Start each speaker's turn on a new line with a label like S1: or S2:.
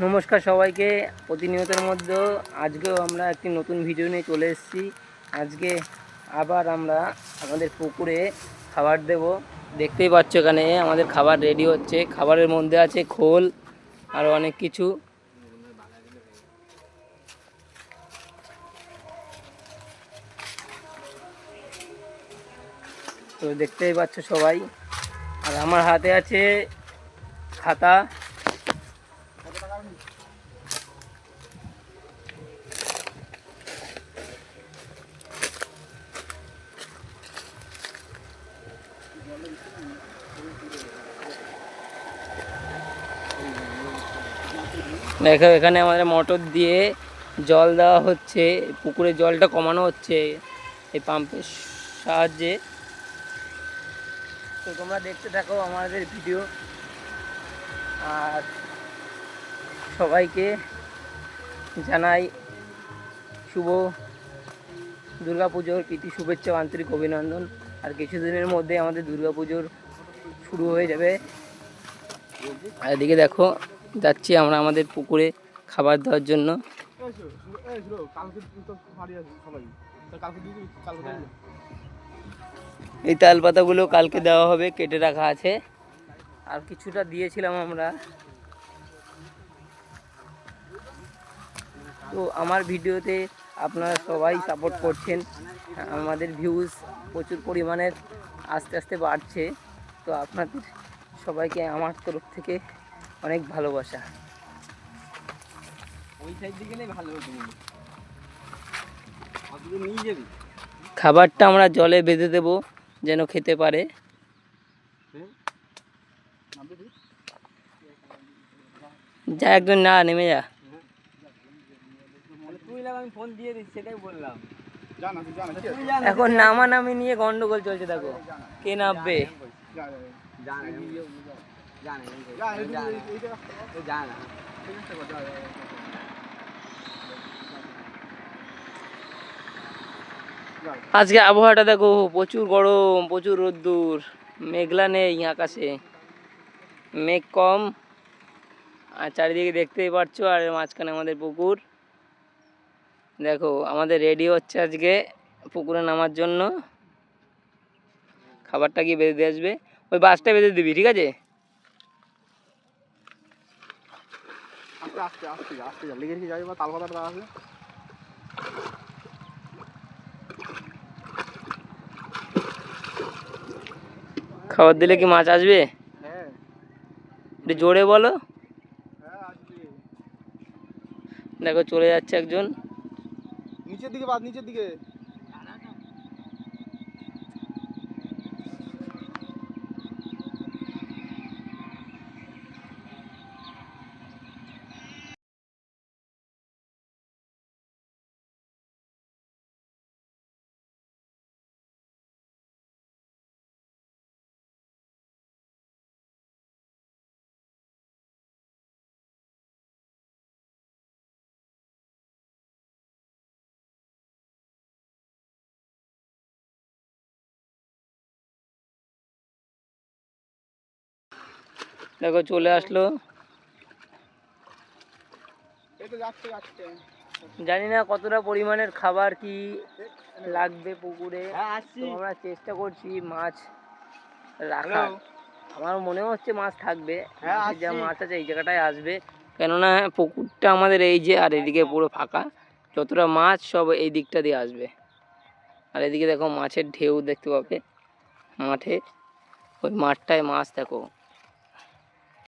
S1: নমস্কার সবাইকে। প্রতিনিয়তের মধ্যে আজকেও আমরা একটি নতুন ভিডিও নিয়ে চলে এসেছি। আজকে আবার আমরা আমাদের পুকুরে খাবার দেব। দেখতেই পাচ্ছ এখানে আমাদের খাবার রেডি হচ্ছে। খাবারের মধ্যে আছে খোল আর অনেক কিছু। তো দেখতেই পাচ্ছ সবাই। আর আমার হাতে আছে খাতা। দেখো এখানে আমাদের মোটর দিয়ে জল দেওয়া হচ্ছে, পুকুরের জলটা কমানো হচ্ছে এই পাম্পের সাহায্যে। তো তোমরা দেখতে থাকো আমাদের ভিডিও। আর সবাইকে জানাই শুভ দুর্গাপুজোর প্রীতি শুভেচ্ছা, আন্তরিক অভিনন্দন। আর কিছুদিনের মধ্যে আমাদের দুর্গাপুজোর শুরু হয়ে যাবে। আর এদিকে দেখো যাচ্ছি আমরা আমাদের পুকুরে খাবার দেওয়ার জন্য। এই তাল পাতাগুলো কালকে দেওয়া হবে, কেটে রাখা আছে। আর কিছুটা দিয়েছিলাম আমরা। তো আমার ভিডিওতে আপনারা সবাই সাপোর্ট করছেন, আমাদের ভিউজ প্রচুর পরিমাণের আস্তে আস্তে বাড়ছে। তো আপনাদের সবাইকে আমার তরফ থেকে অনেক ভালোবাসা। খাবারটা আমরা জলে বেঁধে দেব যেন খেতে পারে। যা একজন না নেমে যা। আমি ফোন দিয়ে দিচ্ছি, সেটাই বললাম। এখন নামানামি নিয়ে গন্ডগোল চলছে। দেখো কে নামবে। আজকে আবহাওয়াটা দেখো, প্রচুর গরম, প্রচুর রোদ্দুর, মেঘলা নেই আকাশে, মেঘ কম। আর চারিদিকে দেখতেই পাচ্ছ। আর মাঝখানে আমাদের পুকুর। দেখো আমাদের রেডি হচ্ছে আজকে পুকুরে নামার জন্য। খাবারটা গিয়ে বেঁধে দিয়ে আসবে, ওই বাসটা বেঁধে দিবি, ঠিক আছে? খাবার দিলে কি মাছ আসবে? একটু জোরে বলো। দেখো চলে যাচ্ছে একজন
S2: নিচের দিকে, নিচের দিকে।
S1: দেখো চলে আসলো। জানি না কতটা পরিমাণের খাবার কি লাগবে পুকুরে। আমরা চেষ্টা করছি মাছ রাখার। আমার মনে হচ্ছে মাছ থাকবে, যা মাছ আছে এই জায়গাটায় আসবে। কেননা পুকুরটা আমাদের এই যে, আর এদিকে পুরো ফাঁকা। যতটা মাছ সব এই দিকটা দিয়ে আসবে। আর এদিকে দেখো মাছের ঢেউ দেখতে পাবে মাঠে। ওই মাঠটায় মাছ দেখো